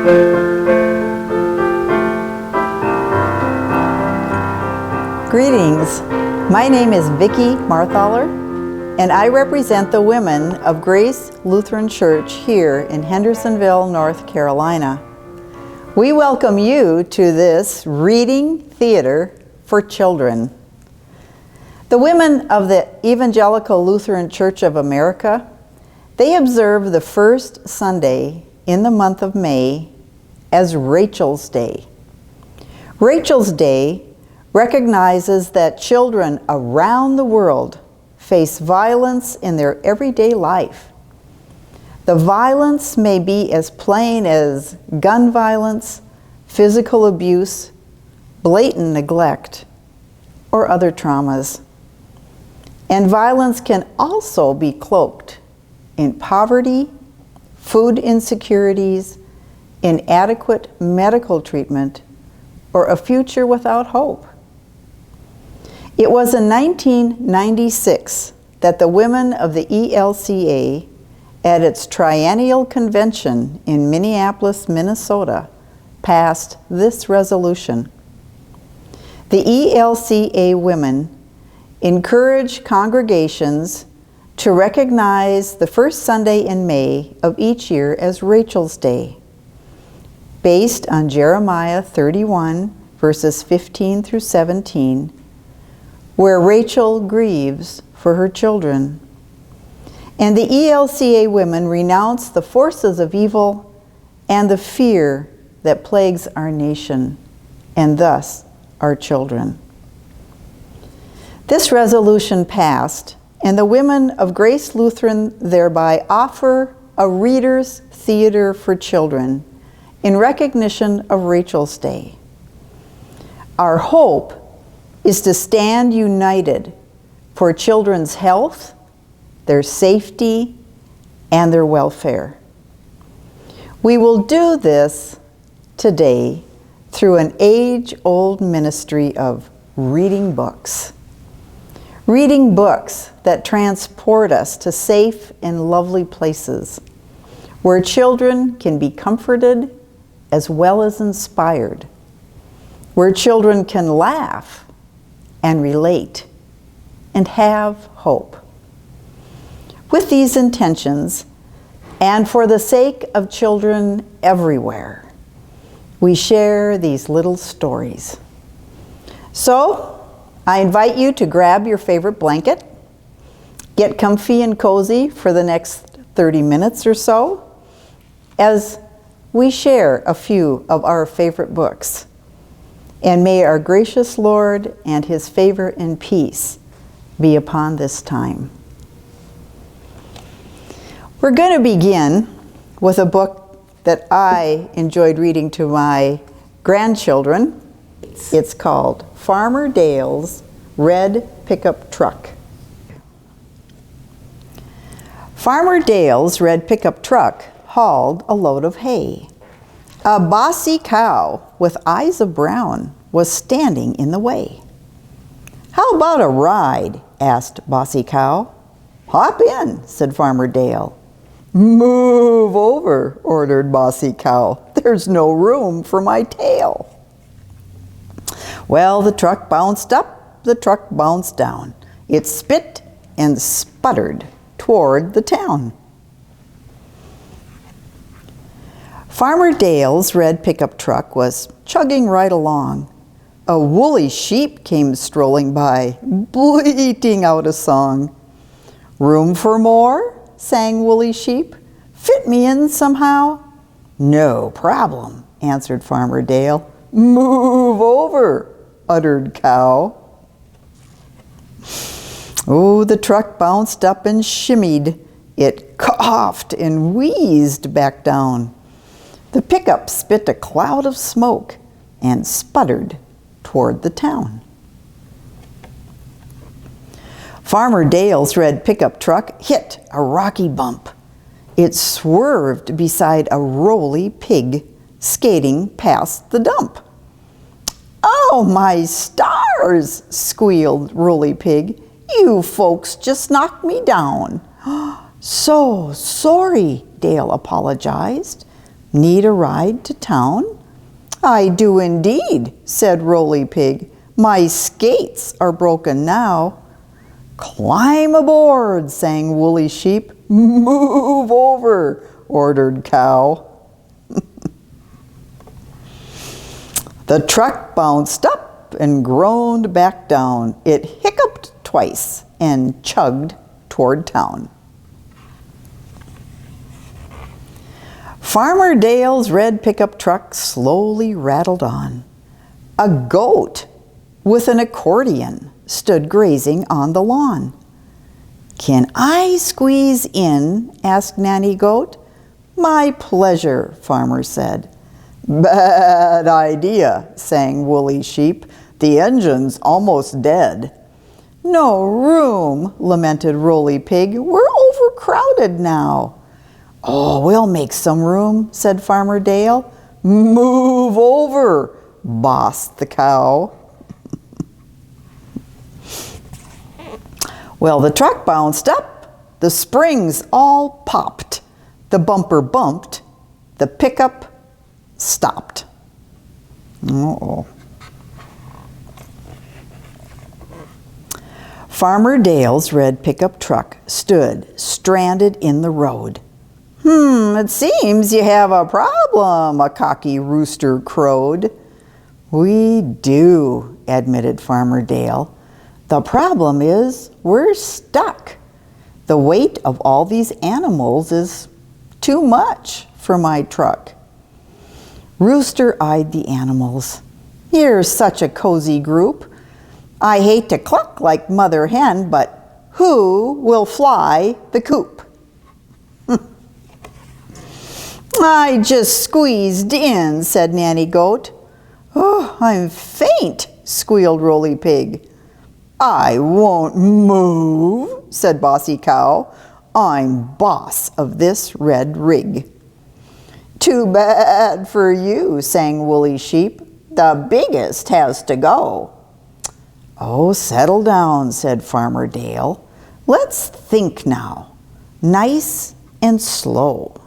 Greetings. My name is Vicki Marthaler, and I represent the women of Grace Lutheran Church here in Hendersonville, North Carolina. We welcome you to this reading theater for children. The women of the Evangelical Lutheran Church of America, they observe the first Sunday in the month of May as Rachel's Day. Rachel's Day recognizes that children around the world face violence in their everyday life. The violence may be as plain as gun violence, physical abuse, blatant neglect, or other traumas. And violence can also be cloaked in poverty, food insecurities, inadequate medical treatment, or a future without hope. It was in 1996 that the women of the ELCA, at its triennial convention in Minneapolis, Minnesota, passed this resolution. The ELCA women encourage congregations to recognize the first Sunday in May of each year as Rachel's Day, based on Jeremiah 31, verses 15 through 17, where Rachel grieves for her children. And the ELCA women renounce the forces of evil and the fear that plagues our nation, and thus our children. This resolution passed, and the women of Grace Lutheran thereby offer a Reader's Theater for Children in recognition of Rachel's Day. Our hope is to stand united for children's health, their safety, and their welfare. We will do this today through an age-old ministry of reading books. Reading books that transport us to safe and lovely places where children can be comforted as well as inspired, where children can laugh and relate and have hope. With these intentions, and for the sake of children everywhere, we share these little stories. So, I invite you to grab your favorite blanket, get comfy and cozy for the next 30 minutes or so, as we share a few of our favorite books. And may our gracious Lord and His favor and peace be upon this time. We're going to begin with a book that I enjoyed reading to my grandchildren. It's called Farmer Dale's Red Pickup Truck. Farmer Dale's red pickup truck hauled a load of hay. A bossy cow with eyes of brown was standing in the way. "How about a ride?" asked Bossy Cow. "Hop in," said Farmer Dale. "Move over," ordered Bossy Cow. "There's no room for my tail." Well, the truck bounced up, the truck bounced down. It spit and sputtered toward the town. Farmer Dale's red pickup truck was chugging right along. A woolly sheep came strolling by, bleating out a song. "Room for more?" sang Woolly Sheep. "Fit me in somehow?" "No problem," answered Farmer Dale. "Move over," uttered Cow. Oh, the truck bounced up and shimmied. It coughed and wheezed back down. The pickup spit a cloud of smoke and sputtered toward the town. Farmer Dale's red pickup truck hit a rocky bump. It swerved beside a roly pig skating past the dump. "Oh, my stars!" squealed Roly Pig. "You folks just knocked me down." "So sorry," Dale apologized. Need a ride to town? I do indeed, said Rolly Pig. My skates are broken now. Climb aboard, sang Woolly Sheep. Move over, ordered Cow. The truck bounced up and groaned back down. It hiccuped twice and chugged toward town. Farmer Dale's red pickup truck slowly rattled on. A goat with an accordion stood grazing on the lawn. Can I squeeze in? Asked Nanny Goat. My pleasure, Farmer said. Bad idea, sang Woolly Sheep. The engine's almost dead. No room, lamented Rolly Pig. We're overcrowded now. Oh, we'll make some room, said Farmer Dale. Move over, bossed the Cow. Well, the truck bounced up. The springs all popped. The bumper bumped. The pickup stopped. Uh-oh. Farmer Dale's red pickup truck stood stranded in the road. It seems you have a problem, a cocky rooster crowed. We do, admitted Farmer Dale. The problem is we're stuck. The weight of all these animals is too much for my truck. Rooster eyed the animals. You're such a cozy group. I hate to cluck like Mother Hen, but who will fly the coop? I just squeezed in, said Nanny Goat. Oh, I'm faint, squealed Rolly Pig. I won't move, said Bossy Cow. I'm boss of this red rig. Too bad for you, sang Woolly Sheep. The biggest has to go. Oh, settle down, said Farmer Dale. Let's think now, nice and slow.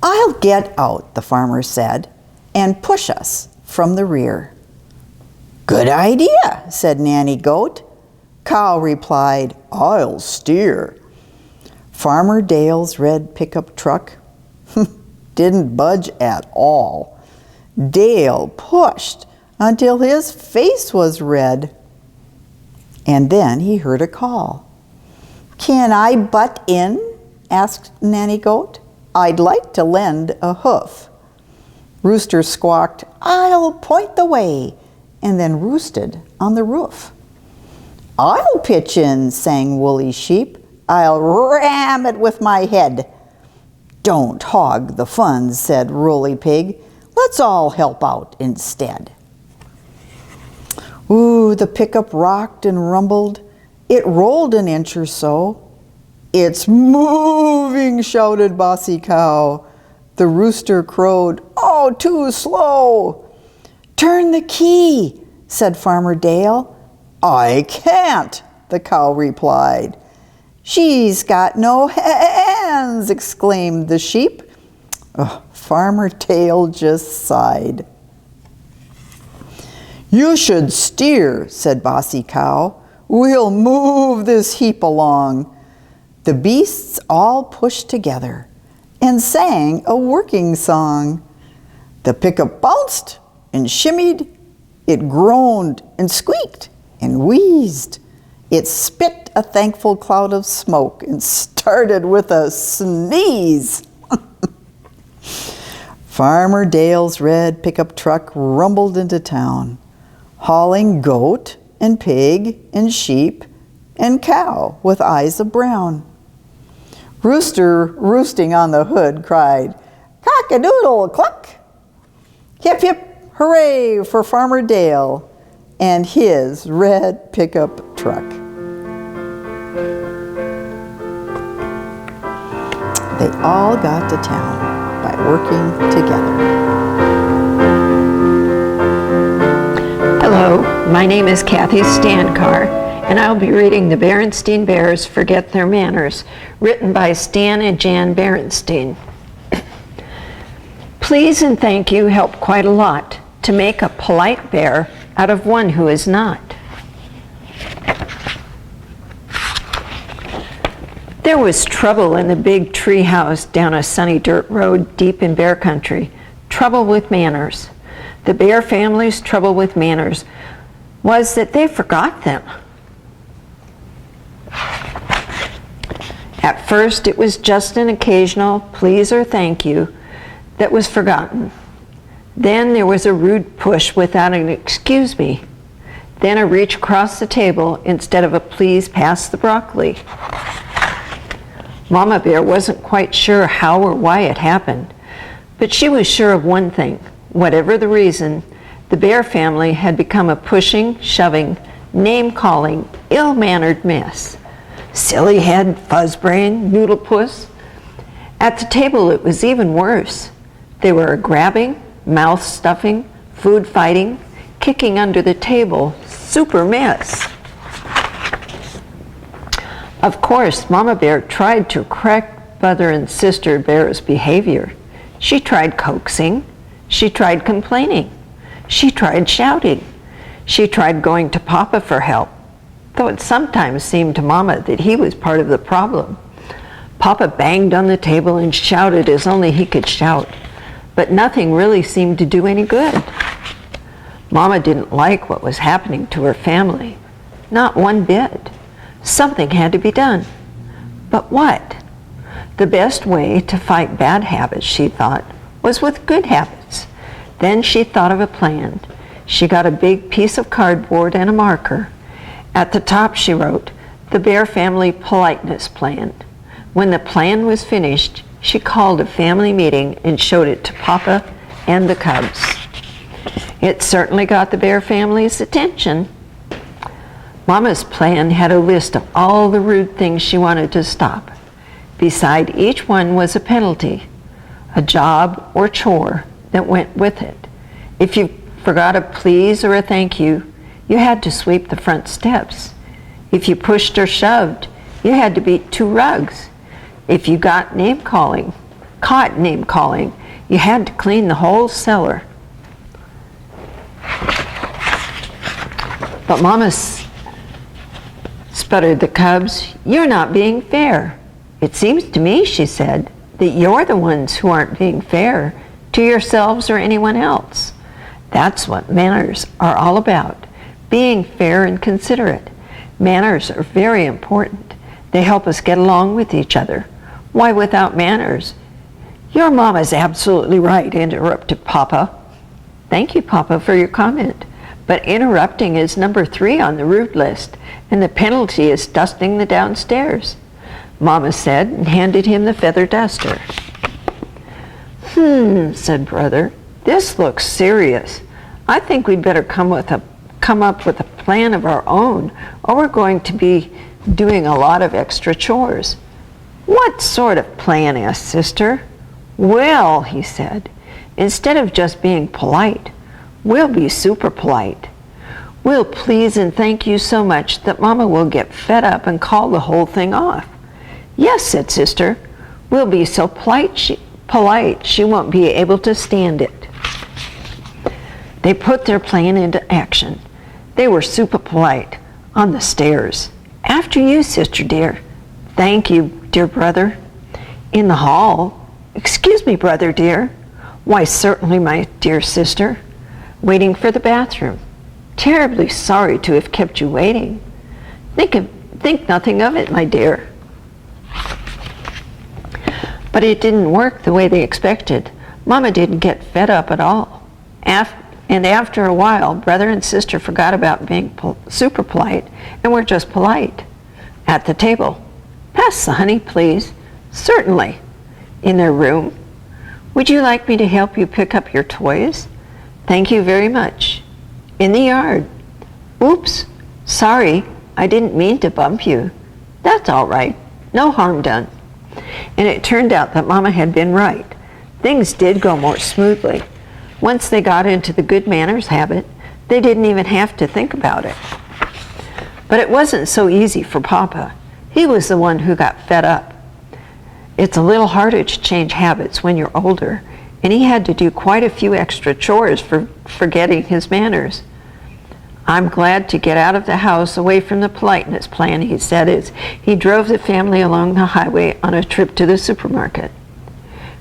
I'll get out, the farmer said, and push us from the rear. Good idea, said Nanny Goat. Cow replied, I'll steer. Farmer Dale's red pickup truck didn't budge at all. Dale pushed until his face was red. And then he heard a call. Can I butt in? Asked Nanny Goat. I'd like to lend a hoof. Rooster squawked, I'll point the way, and then roosted on the roof. I'll pitch in, sang Woolly Sheep. I'll ram it with my head. Don't hog the fun, said Rolly Pig. Let's all help out instead. Ooh, the pickup rocked and rumbled. It rolled an inch or so. It's moving, shouted Bossy Cow. The rooster crowed, oh, too slow. Turn the key, said Farmer Dale. I can't, the cow replied. She's got no hands, exclaimed the sheep. Oh, Farmer Dale just sighed. You should steer, said Bossy Cow. We'll move this heap along. The beasts all pushed together and sang a working song. The pickup bounced and shimmied. It groaned and squeaked and wheezed. It spit a thankful cloud of smoke and started with a sneeze. Farmer Dale's red pickup truck rumbled into town, hauling goat and pig and sheep and cow with eyes of brown. Rooster, roosting on the hood, cried, cock-a-doodle cluck! Hip, hip, hooray for Farmer Dale and his red pickup truck. They all got to town by working together. Hello, my name is Kathy Stancar, And I'll be reading The Berenstain Bears Forget Their Manners, written by Stan and Jan Berenstain. Please and thank you help quite a lot to make a polite bear out of one who is not. There was trouble in the big tree house down a sunny dirt road deep in bear country. Trouble with manners. The bear family's trouble with manners was that they forgot them. At first, it was just an occasional please or thank you that was forgotten. Then there was a rude push without an excuse me. Then a reach across the table instead of a please pass the broccoli. Mama Bear wasn't quite sure how or why it happened, but she was sure of one thing. Whatever the reason, the bear family had become a pushing, shoving, name-calling, ill-mannered mess. Silly head, fuzzbrain, noodle puss. At the table it was even worse. They were a grabbing, mouth-stuffing, food-fighting, kicking under the table, super mess. Of course, Mama Bear tried to correct brother and sister Bear's behavior. She tried coaxing. She tried complaining. She tried shouting. She tried going to Papa for help, though it sometimes seemed to Mama that he was part of the problem. Papa banged on the table and shouted as only he could shout, but nothing really seemed to do any good. Mama didn't like what was happening to her family, not one bit. Something had to be done. But what? The best way to fight bad habits, she thought, was with good habits. Then she thought of a plan. She got a big piece of cardboard and a marker. At the top she wrote, "The Bear Family Politeness Plan." When the plan was finished, she called a family meeting and showed it to Papa and the cubs. It certainly got the Bear family's attention. Mama's plan had a list of all the rude things she wanted to stop. Beside each one was a penalty, a job or chore that went with it. If you forgot a please or a thank you, you had to sweep the front steps. If you pushed or shoved, you had to beat 2 rugs. If you caught name calling, you had to clean the whole cellar. But Mama sputtered the cubs, "You're not being fair." "It seems to me," she said, "that you're the ones who aren't being fair to yourselves or anyone else. That's what manners are all about, being fair and considerate. Manners are very important. They help us get along with each other. Why, without manners—" "Your Mama's absolutely right," interrupted Papa. "Thank you, Papa, for your comment. But interrupting is number 3 on the rude list, and the penalty is dusting the downstairs," Mama said, and handed him the feather duster. Said Brother, "this looks serious. I think we'd better come up with a plan of our own, or we're going to be doing a lot of extra chores." "What sort of plan?" asked Sister. "Well," he said, "instead of just being polite, we'll be super polite. We'll please and thank you so much that Mama will get fed up and call the whole thing off." "Yes," said Sister, "we'll be so polite she won't be able to stand it." They put their plan into action. They were super polite on the stairs. "After you, Sister dear." "Thank you, dear brother." In the hall, "Excuse me, brother dear." "Why, certainly, my dear sister." Waiting for the bathroom. "Terribly sorry to have kept you waiting." Think nothing of it, my dear." But it didn't work the way they expected. Mama didn't get fed up at all. And after a while, brother and sister forgot about being super polite and were just polite. At the table, "Pass the honey, please." "Certainly." In their room, "Would you like me to help you pick up your toys?" "Thank you very much." In the yard, "Oops, sorry, I didn't mean to bump you." "That's all right, no harm done." And it turned out that Mama had been right. Things did go more smoothly. Once they got into the good manners habit, they didn't even have to think about it. But it wasn't so easy for Papa. He was the one who got fed up. It's a little harder to change habits when you're older, and he had to do quite a few extra chores for forgetting his manners. I'm glad to get out of the house away from the politeness plan, he said as he drove the family along the highway on a trip to the supermarket.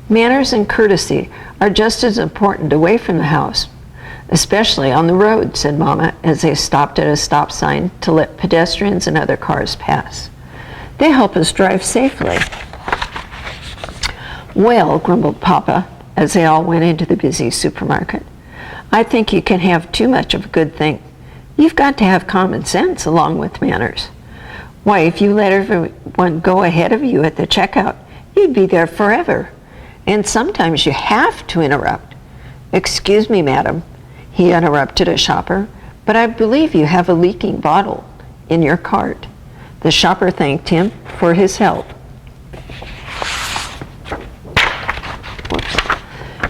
Manners and courtesy are just as important away from the house, especially on the road, said Mama as they stopped at a stop sign to let pedestrians and other cars pass. They help us drive safely. Well, grumbled Papa as they all went into the busy supermarket, I think you can have too much of a good thing. You've got to have common sense along with manners. Why, if you let everyone go ahead of you at the checkout, you'd be there forever. And sometimes you have to interrupt. Excuse me, madam, he interrupted a shopper, but I believe you have a leaking bottle in your cart. The shopper thanked him for his help.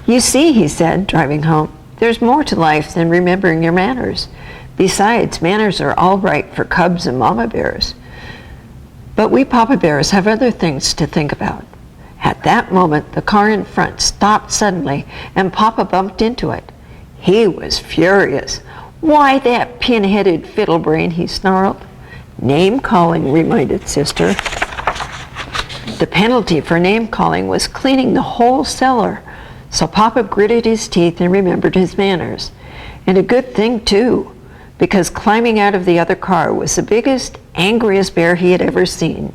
You see, he said, driving home, there's more to life than remembering your manners. Besides, manners are all right for cubs and mama bears. But we papa bears have other things to think about. At that moment, the car in front stopped suddenly, and Papa bumped into it. He was furious. Why, that pin-headed fiddlebrain, he snarled. Name-calling, reminded Sister. The penalty for name-calling was cleaning the whole cellar, so Papa gritted his teeth and remembered his manners. And a good thing, too, because climbing out of the other car was the biggest, angriest bear he had ever seen.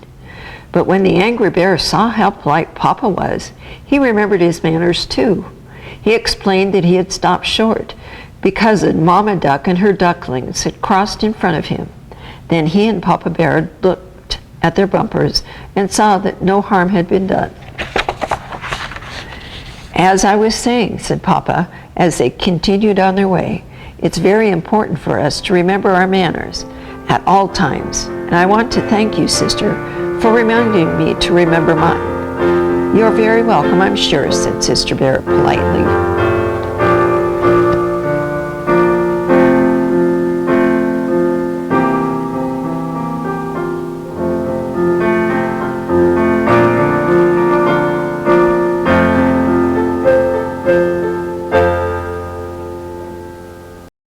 But when the angry bear saw how polite Papa was, he remembered his manners too. He explained that he had stopped short because a mama duck and her ducklings had crossed in front of him. Then he and Papa Bear looked at their bumpers and saw that no harm had been done. As I was saying, said Papa, as they continued on their way, it's very important for us to remember our manners at all times. And I want to thank you, Sister, for reminding me to remember mine. You're very welcome, I'm sure, said Sister Bear politely.